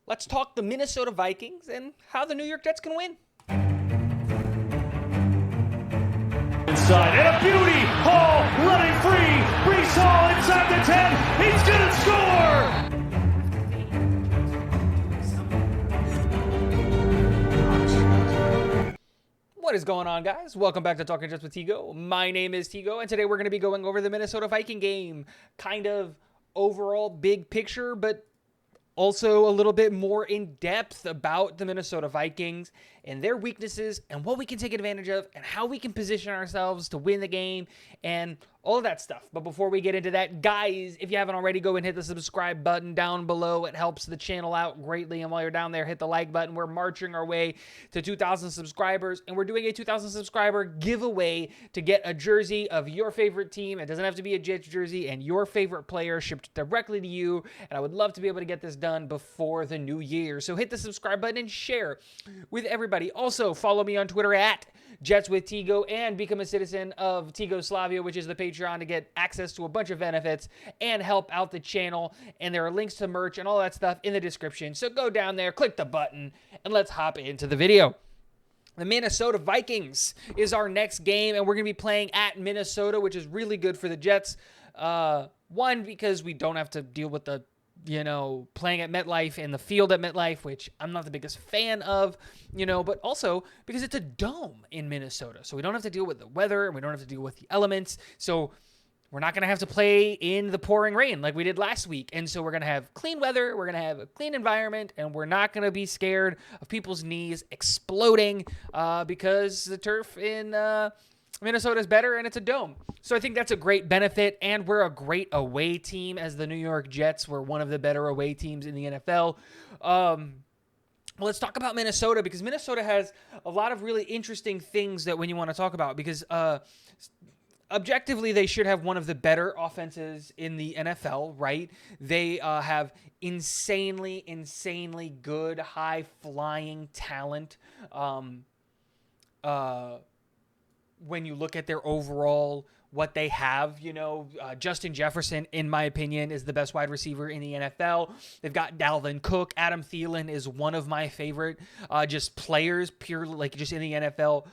Let's talk the Minnesota Vikings and how the New York Jets can win. Inside, and a beauty! Hall running free! Brees Hall inside the 10! He's gonna score! What is going on, guys? Welcome back to Talking Jets with Tigo. My name is Tigo, and today we're going to be going over the Minnesota Viking game. Kind of overall big picture, but also a little bit more in depth about the Minnesota Vikings and their weaknesses and what we can take advantage of and how we can position ourselves to win the game and all of that stuff. But before we get into that, guys, if you haven't already, go and hit the subscribe button down below. It helps the channel out greatly. And while you're down there, hit the like button. We're marching our way to 2,000 subscribers, and we're doing a 2,000 subscriber giveaway to get a jersey of your favorite team. It doesn't have to be a Jets jersey, and your favorite player shipped directly to you. And I would love to be able to get this done before the new year. So hit the subscribe button and share with everybody. Also, follow me on Twitter at Jets with Tigo and become a citizen of Tigo Slavia, which is the Patreon, to get access to a bunch of benefits and help out the channel. And there are links to merch and all that stuff in the description. So go down there, click the button, and let's hop into the video. The Minnesota Vikings is our next game, and we're going to be playing at Minnesota, which is really good for the Jets. One, because we don't have to deal with the playing at MetLife and the field at MetLife, which I'm not the biggest fan of, but also because it's a dome in Minnesota. So we don't have to deal with the weather and we don't have to deal with the elements. So we're not going to have to play in the pouring rain like we did last week. And so we're going to have clean weather. We're going to have a clean environment, and we're not going to be scared of people's knees exploding because the turf in Minnesota is better and it's a dome. So I think that's a great benefit, and we're a great away team as the New York Jets. We're one of the better away teams in the NFL. Let's talk about Minnesota, because Minnesota has a lot of really interesting things that when you want to talk about, because objectively they should have one of the better offenses in the NFL, right? They have insanely good high-flying talent. When you look at their overall, what they have, Justin Jefferson, in my opinion, is the best wide receiver in the NFL. They've got Dalvin Cook. Adam Thielen is one of my favorite just players, purely like just in the NFL,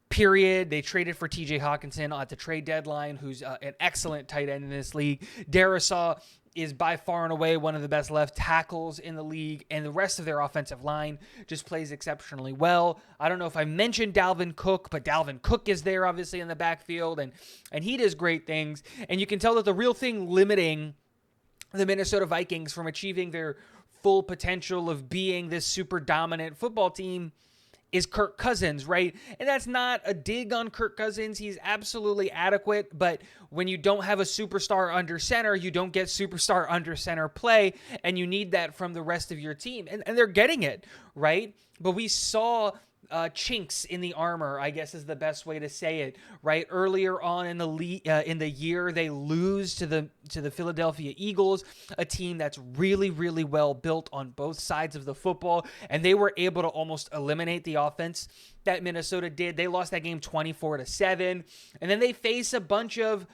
period. They traded for TJ Hawkinson at the trade deadline, who's an excellent tight end in this league. Darisaw is by far and away one of the best left tackles in the league, and the rest of their offensive line just plays exceptionally well. I don't know if I mentioned Dalvin Cook, but Dalvin Cook is there obviously in the backfield, and he does great things. And you can tell that the real thing limiting the Minnesota Vikings from achieving their full potential of being this super dominant football team is Kirk Cousins, right? And that's not a dig on Kirk Cousins. He's absolutely adequate, but when you don't have a superstar under center, you don't get superstar under center play, and you need that from the rest of your team. And they're getting it, right? But we saw chinks in the armor, I guess is the best way to say it, right? Earlier on in the year, they lose to the Philadelphia Eagles, a team that's really well built on both sides of the football, and they were able to almost eliminate the offense that Minnesota did. They lost that game 24-7, and then they face a bunch of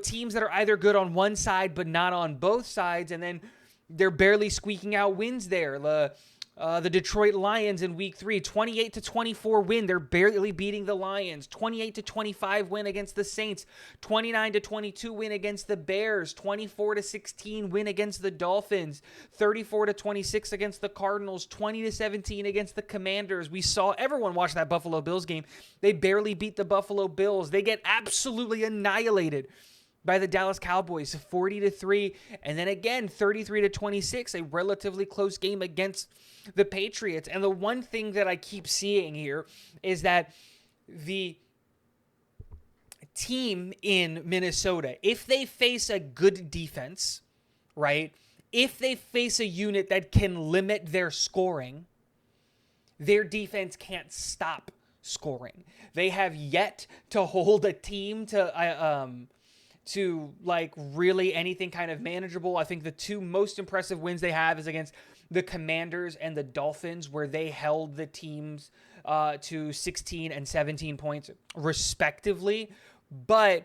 teams that are either good on one side but not on both sides, and then they're barely squeaking out wins there. The Detroit Lions in week 3, 28-24 win. They're barely beating the Lions. 28-25 win against the Saints. 29-22 win against the Bears. 24-16 win against the Dolphins. 34-26 against the Cardinals. 20-17 against the Commanders. We saw everyone watch that Buffalo Bills game. They barely beat the Buffalo Bills. They get absolutely annihilated by the Dallas Cowboys, 40-3, and then again 33-26, a relatively close game against the Patriots. And the one thing that I keep seeing here is that the team in Minnesota, if they face a good defense, right, if they face a unit that can limit their scoring, their defense can't stop scoring. They have yet to hold a team to like really anything kind of manageable. I think the two most impressive wins they have is against the Commanders and the Dolphins, where they held the teams to 16 and 17 points respectively. But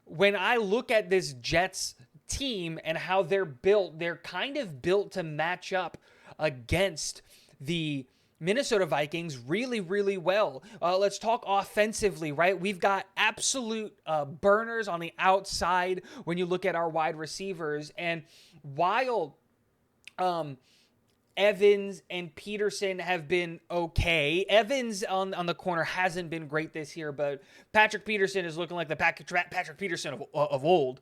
when I look at this Jets team and how they're built, they're kind of built to match up against the Minnesota Vikings really, really well. Let's talk offensively, right? We've got absolute burners on the outside when you look at our wide receivers. And while Evans and Peterson have been okay. Evans on the corner hasn't been great this year, but Patrick Peterson is looking like the Patrick Peterson of old.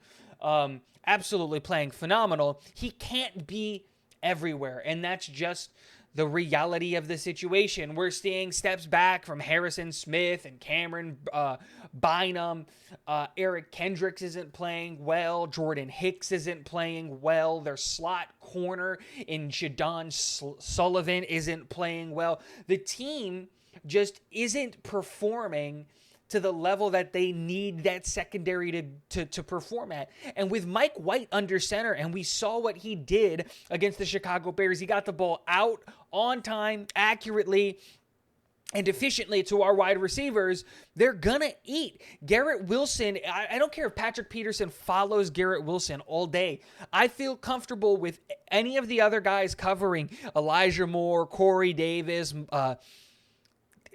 Absolutely playing phenomenal. He can't be everywhere, and that's just the reality of the situation. We're seeing steps back from Harrison Smith and Cameron Bynum. Eric Kendricks isn't playing well. Jordan Hicks isn't playing well. Their slot corner in Jadon Sullivan isn't playing well. The team just isn't performing to the level that they need that secondary to perform at. And with Mike White under center, and we saw what he did against the Chicago Bears, he got the ball out on time, accurately, and efficiently to our wide receivers. They're going to eat. Garrett Wilson, I don't care if Patrick Peterson follows Garrett Wilson all day. I feel comfortable with any of the other guys covering Elijah Moore, Corey Davis,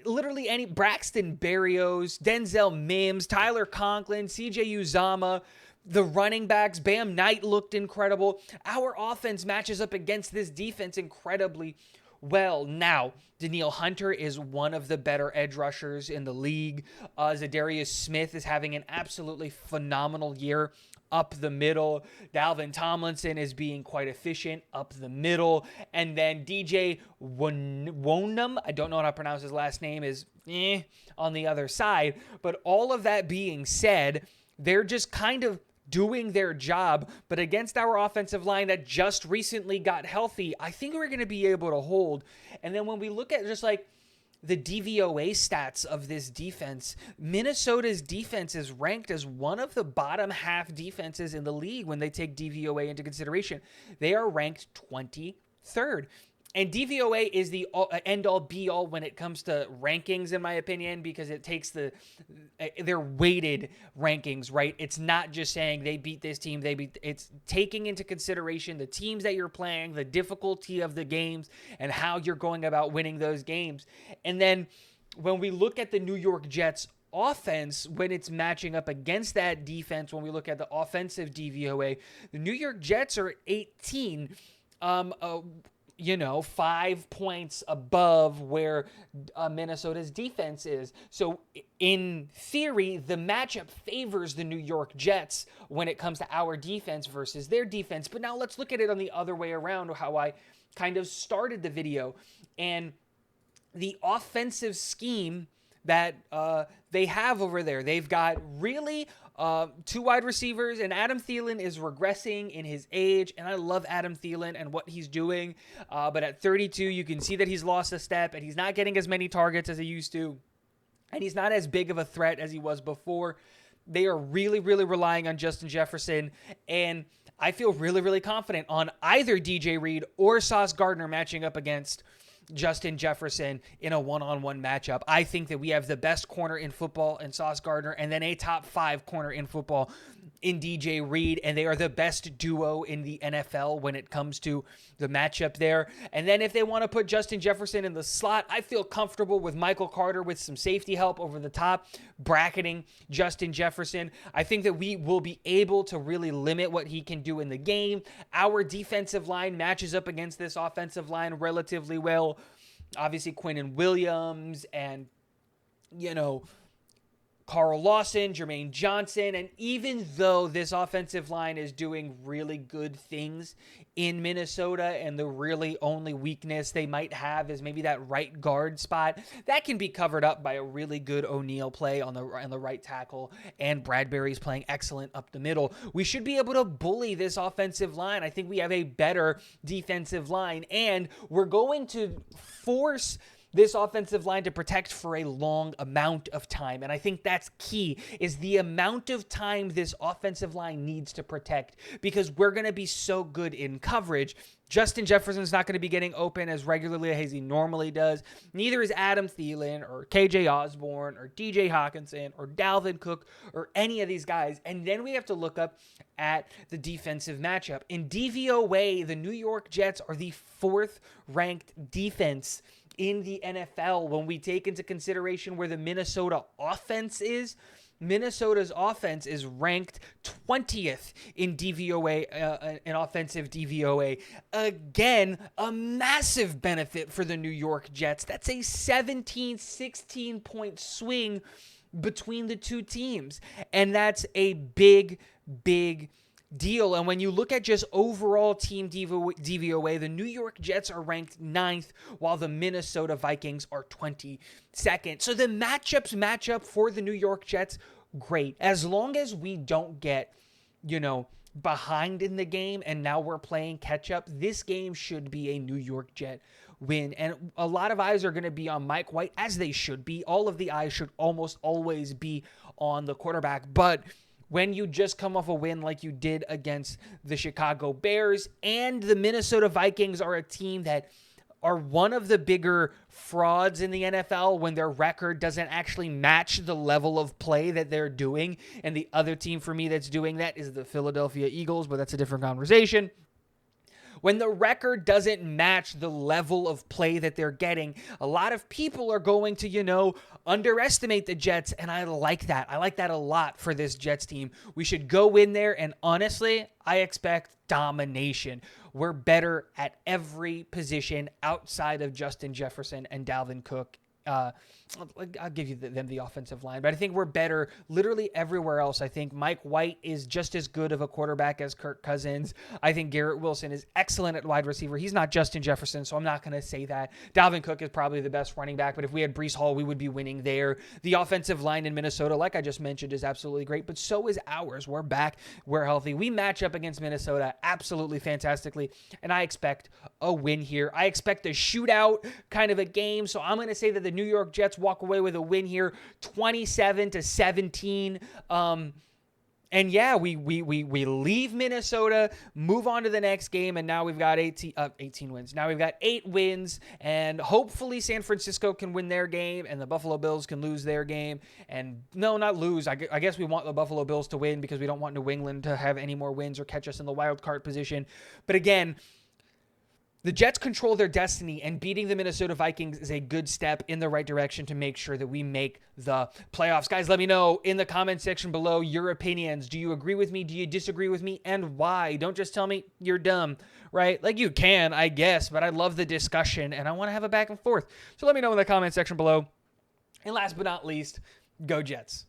literally any, Braxton Berrios, Denzel Mims, Tyler Conklin, CJ Uzama, the running backs. Bam Knight looked incredible. Our offense matches up against this defense incredibly well. Now, Danielle Hunter is one of the better edge rushers in the league. Zadarius Smith is having an absolutely phenomenal year up the middle. Dalvin Tomlinson is being quite efficient up the middle. And then DJ Wonum, I don't know how to pronounce his last name, is on the other side. But all of that being said, they're just kind of doing their job. But against our offensive line that just recently got healthy, I think we're going to be able to hold. And then when we look at just like the DVOA stats of this defense, Minnesota's defense is ranked as one of the bottom half defenses in the league when they take DVOA into consideration. They are ranked 23rd. And DVOA is the end-all, be-all when it comes to rankings, in my opinion, because it takes their weighted rankings, right? It's not just saying they beat this team, it's taking into consideration the teams that you're playing, the difficulty of the games, and how you're going about winning those games. And then when we look at the New York Jets offense, when it's matching up against that defense, when we look at the offensive DVOA, the New York Jets are 18, 5 points above where Minnesota's defense is. So in theory, the matchup favors the New York Jets when it comes to our defense versus their defense. But now let's look at it on the other way around, how I kind of started the video. And the offensive scheme that they have over there, they've got really two wide receivers, and Adam Thielen is regressing in his age, and I love Adam Thielen and what he's doing, but at 32, you can see that he's lost a step, and he's not getting as many targets as he used to, and he's not as big of a threat as he was before. They are really, really relying on Justin Jefferson, and I feel really, really confident on either DJ Reed or Sauce Gardner matching up against Justin Jefferson in a one-on-one matchup. I think that we have the best corner in football in Sauce Gardner, and then a top 5 corner in football in DJ Reed, and they are the best duo in the NFL when it comes to the matchup there. And then if they want to put Justin Jefferson in the slot, I feel comfortable with Michael Carter with some safety help over the top, bracketing Justin Jefferson. I think that we will be able to really limit what he can do in the game. Our defensive line matches up against this offensive line relatively well. Obviously, Quinnen Williams and, Carl Lawson, Jermaine Johnson, and even though this offensive line is doing really good things in Minnesota and the really only weakness they might have is maybe that right guard spot, that can be covered up by a really good O'Neal play on the right tackle, and Bradbury's playing excellent up the middle. We should be able to bully this offensive line. I think we have a better defensive line, and we're going to force this offensive line to protect for a long amount of time. And I think that's key, is the amount of time this offensive line needs to protect, because we're going to be so good in coverage. Justin Jefferson's not going to be getting open as regularly as he normally does. Neither is Adam Thielen or KJ Osborne or DJ Hawkinson or Dalvin Cook or any of these guys. And then we have to look up at the defensive matchup. In DVOA, the New York Jets are the 4th ranked defense in the NFL when we take into consideration where the Minnesota offense is. Minnesota's offense is ranked 20th in DVOA, in offensive DVOA. Again, a massive benefit for the New York Jets. That's a 16 point swing between the two teams. And that's a big deal. And when you look at just overall team DVOA, the New York Jets are ranked 9th, while the Minnesota Vikings are 22nd. So the matchup for the New York Jets, great. As long as we don't get, behind in the game and now we're playing catch up, this game should be a New York Jet win. And a lot of eyes are going to be on Mike White, as they should be. All of the eyes should almost always be on the quarterback. But when you just come off a win like you did against the Chicago Bears, and the Minnesota Vikings are a team that are one of the bigger frauds in the NFL when their record doesn't actually match the level of play that they're doing. And the other team for me that's doing that is the Philadelphia Eagles, but that's a different conversation. When the record doesn't match the level of play that they're getting, a lot of people are going to, underestimate the Jets, and I like that. I like that a lot for this Jets team. We should go in there, and honestly, I expect domination. We're better at every position outside of Justin Jefferson and Dalvin Cook. I'll give you them the offensive line, but I think we're better literally everywhere else. I think Mike White is just as good of a quarterback as Kirk Cousins. I think Garrett Wilson is excellent at wide receiver. He's not Justin Jefferson, so I'm not going to say that. Dalvin Cook is probably the best running back, but if we had Breece Hall, we would be winning there. The offensive line in Minnesota, like I just mentioned, is absolutely great, but so is ours. We're back. We're healthy. We match up against Minnesota absolutely fantastically, and I expect a win here. I expect a shootout kind of a game, so I'm going to say that the New York Jets walk away with a win here, 27-17. And yeah, we leave Minnesota, move on to the next game, and now we've got 18 wins. Now we've got 8 wins, and hopefully San Francisco can win their game, and the Buffalo Bills can lose their game. And no, not lose. I guess we want the Buffalo Bills to win because we don't want New England to have any more wins or catch us in the wild card position. But again, the Jets control their destiny, and beating the Minnesota Vikings is a good step in the right direction to make sure that we make the playoffs. Guys, let me know in the comment section below your opinions. Do you agree with me? Do you disagree with me? And why? Don't just tell me you're dumb, right? Like, you can, I guess, but I love the discussion, and I want to have a back and forth. So let me know in the comment section below. And last but not least, go Jets.